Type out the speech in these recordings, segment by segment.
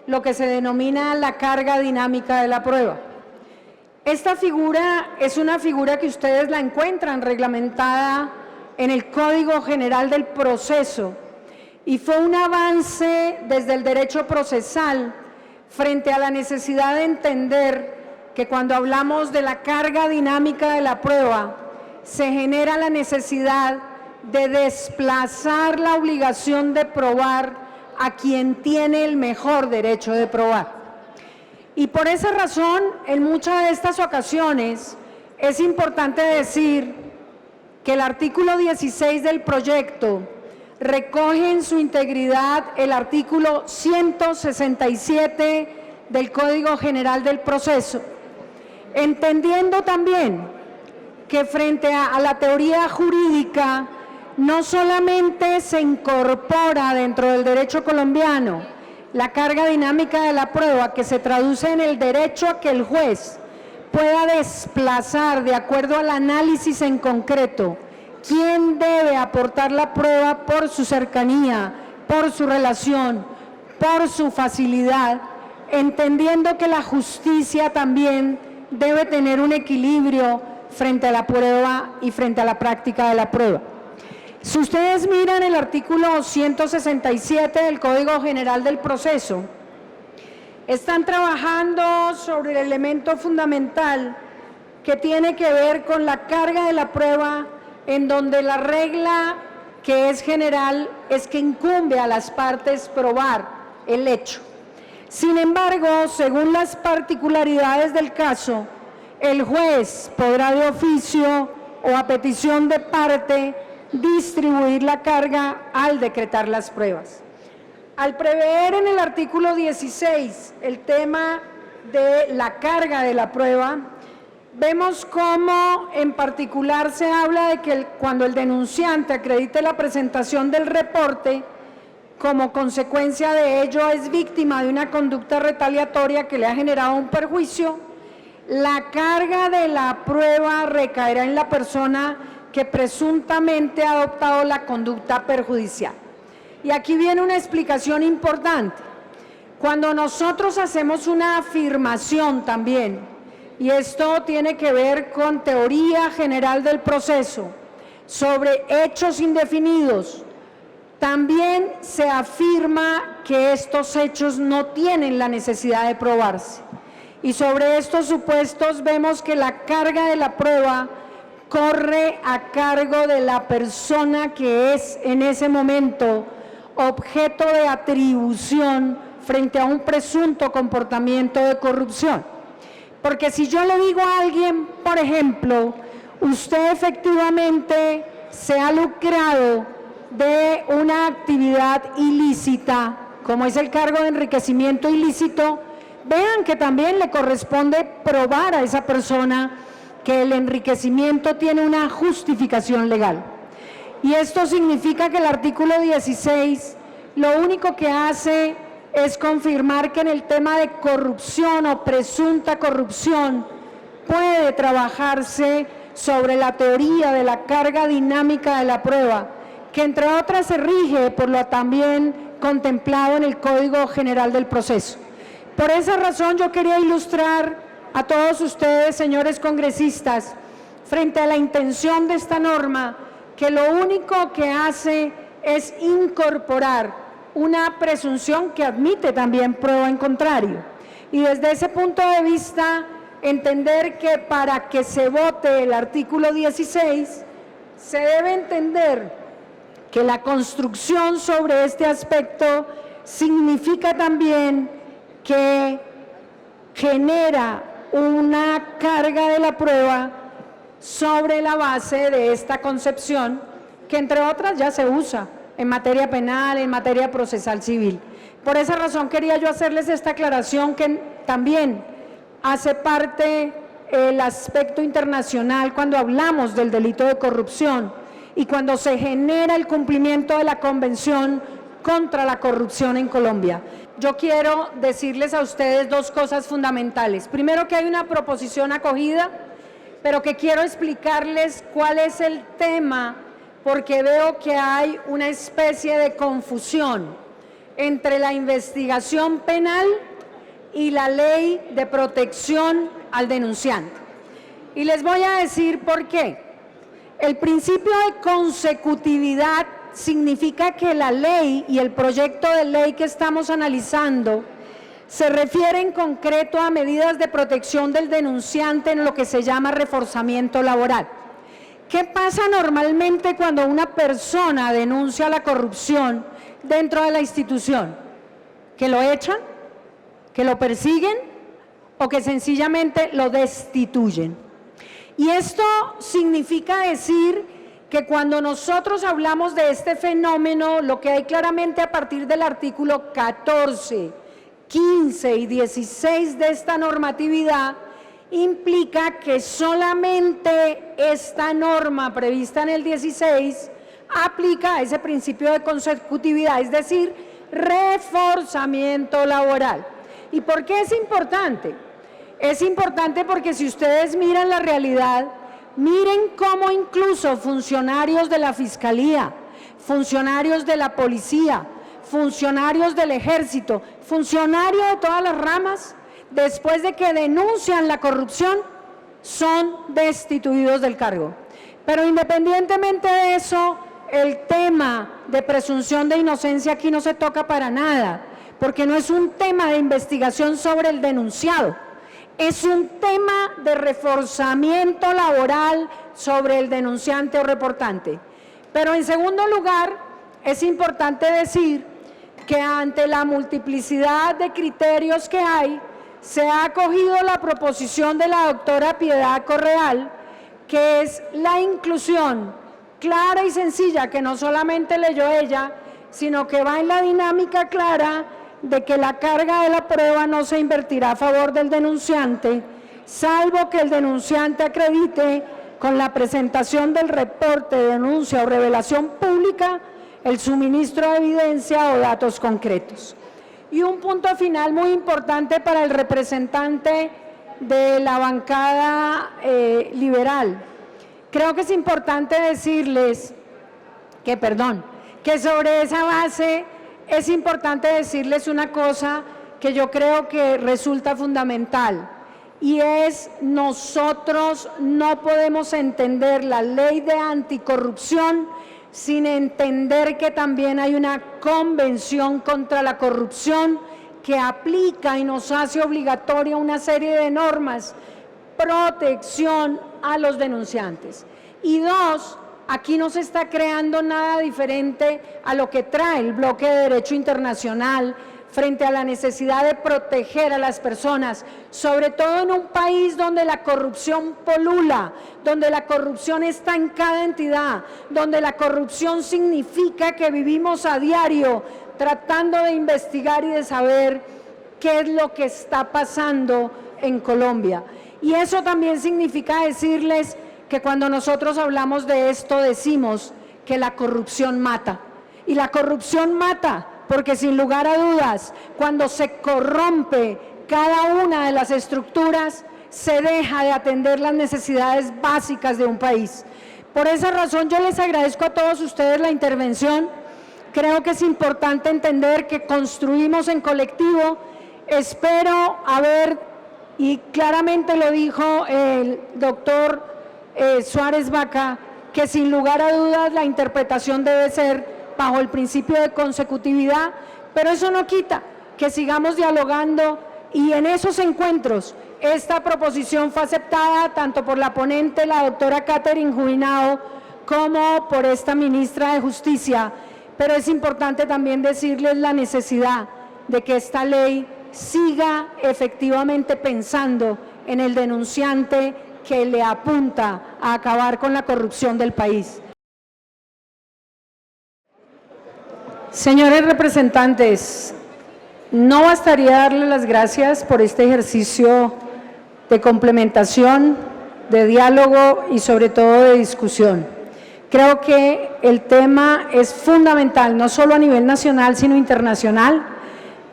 lo que se denomina la carga dinámica de la prueba. Esta figura es una figura que ustedes la encuentran reglamentada en el Código General del Proceso y fue un avance desde el derecho procesal frente a la necesidad de entender que cuando hablamos de la carga dinámica de la prueba, se genera la necesidad de desplazar la obligación de probar a quien tiene el mejor derecho de probar. Y por esa razón, en muchas de estas ocasiones, es importante decir que el artículo 16 del proyecto recoge en su integridad el artículo 167 del Código General del Proceso, entendiendo también que frente a la teoría jurídica no solamente se incorpora dentro del derecho colombiano la carga dinámica de la prueba, que se traduce en el derecho a que el juez pueda desplazar de acuerdo al análisis en concreto quién debe aportar la prueba por su cercanía, por su relación, por su facilidad, entendiendo que la justicia también debe tener un equilibrio frente a la prueba y frente a la práctica de la prueba. Si ustedes miran el artículo 167 del Código General del Proceso, están trabajando sobre el elemento fundamental que tiene que ver con la carga de la prueba, en donde la regla que es general es que incumbe a las partes probar el hecho. Sin embargo, según las particularidades del caso, el juez podrá de oficio o a petición de parte distribuir la carga al decretar las pruebas. Al prever en el artículo 16 el tema de la carga de la prueba, vemos cómo en particular se habla de que cuando el denunciante acredite la presentación del reporte, como consecuencia de ello es víctima de una conducta retaliatoria que le ha generado un perjuicio, la carga de la prueba recaerá en la persona que presuntamente ha adoptado la conducta perjudicial. Y aquí viene una explicación importante. Cuando nosotros hacemos una afirmación también, y esto tiene que ver con teoría general del proceso, sobre hechos indefinidos, también se afirma que estos hechos no tienen la necesidad de probarse. Y sobre estos supuestos vemos que la carga de la prueba corre a cargo de la persona que es en ese momento objeto de atribución frente a un presunto comportamiento de corrupción. Porque si yo le digo a alguien, por ejemplo, usted efectivamente se ha lucrado de una actividad ilícita, como es el cargo de enriquecimiento ilícito, vean que también le corresponde probar a esa persona que el enriquecimiento tiene una justificación legal. Y esto significa que el artículo 16 lo único que hace es confirmar que en el tema de corrupción o presunta corrupción puede trabajarse sobre la teoría de la carga dinámica de la prueba, que entre otras se rige por lo también contemplado en el Código General del Proceso. Por esa razón yo quería ilustrar a todos ustedes, señores congresistas, frente a la intención de esta norma, que lo único que hace es incorporar una presunción que admite también prueba en contrario. Y desde ese punto de vista, entender que para que se vote el artículo 16, se debe entender que la construcción sobre este aspecto significa también que genera una carga de la prueba sobre la base de esta concepción, que entre otras ya se usa en materia penal, en materia procesal civil. Por esa razón quería yo hacerles esta aclaración, que también hace parte el aspecto internacional cuando hablamos del delito de corrupción y cuando se genera el cumplimiento de la Convención contra la Corrupción en Colombia. Yo quiero decirles a ustedes dos cosas fundamentales. Primero, que hay una proposición acogida, pero que quiero explicarles cuál es el tema, porque veo que hay una especie de confusión entre la investigación penal y la ley de protección al denunciante. Y les voy a decir por qué. El principio de consecutividad significa que la ley y el proyecto de ley que estamos analizando se refiere en concreto a medidas de protección del denunciante en lo que se llama reforzamiento laboral. ¿Qué pasa normalmente cuando una persona denuncia la corrupción dentro de la institución? ¿Que lo echan? ¿Que lo persiguen? ¿O que sencillamente lo destituyen? Y esto significa decir que cuando nosotros hablamos de este fenómeno, lo que hay claramente a partir del artículo 14, 15 y 16 de esta normatividad, implica que solamente esta norma prevista en el 16 aplica a ese principio de consecutividad, es decir, reforzamiento laboral. ¿Y por qué es importante? Es importante porque si ustedes miran la realidad, miren cómo incluso funcionarios de la Fiscalía, funcionarios de la Policía, funcionarios del Ejército, funcionarios de todas las ramas, después de que denuncian la corrupción, son destituidos del cargo. Pero independientemente de eso, el tema de presunción de inocencia aquí no se toca para nada, porque no es un tema de investigación sobre el denunciado, es un tema de reforzamiento laboral sobre el denunciante o reportante. Pero en segundo lugar, es importante decir que ante la multiplicidad de criterios que hay, se ha acogido la proposición de la doctora Piedad Correal, que es la inclusión clara y sencilla, que no solamente leyó ella, sino que va en la dinámica clara de que la carga de la prueba no se invertirá a favor del denunciante, salvo que el denunciante acredite con la presentación del reporte, denuncia o revelación pública el suministro de evidencia o datos concretos. Y un punto final muy importante para el representante de la bancada liberal. Creo que es importante decirles que sobre esa base es importante decirles una cosa que yo creo que resulta fundamental, y es: nosotros no podemos entender la ley de anticorrupción sin entender que también hay una convención contra la corrupción que aplica y nos hace obligatoria una serie de normas, protección a los denunciantes. Y dos, aquí no se está creando nada diferente a lo que trae el bloque de derecho internacional frente a la necesidad de proteger a las personas, sobre todo en un país donde la corrupción polula, donde la corrupción está en cada entidad, donde la corrupción significa que vivimos a diario tratando de investigar y de saber qué es lo que está pasando en Colombia. Y eso también significa decirles que cuando nosotros hablamos de esto decimos que la corrupción mata. Y la corrupción mata porque sin lugar a dudas, cuando se corrompe cada una de las estructuras, se deja de atender las necesidades básicas de un país. Por esa razón yo les agradezco a todos ustedes la intervención. Creo que es importante entender que construimos en colectivo. Espero haber, y claramente lo dijo el doctor Suárez Vaca, que sin lugar a dudas la interpretación debe ser bajo el principio de consecutividad, pero eso no quita que sigamos dialogando, y en esos encuentros esta proposición fue aceptada tanto por la ponente, la doctora Catherine Jubinao, como por esta ministra de Justicia, pero es importante también decirles la necesidad de que esta ley siga efectivamente pensando en el denunciante que le apunta a acabar con la corrupción del país. Señores representantes, no bastaría darles las gracias por este ejercicio de complementación, de diálogo y sobre todo de discusión. Creo que el tema es fundamental, no solo a nivel nacional, sino internacional,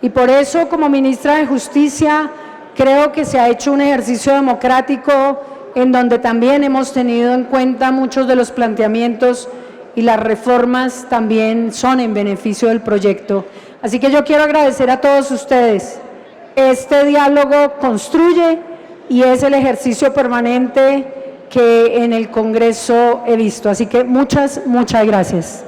y por eso, como ministra de Justicia, creo que se ha hecho un ejercicio democrático en donde también hemos tenido en cuenta muchos de los planteamientos, y las reformas también son en beneficio del proyecto. Así que yo quiero agradecer a todos ustedes. Este diálogo construye y es el ejercicio permanente que en el Congreso he visto. Así que muchas gracias.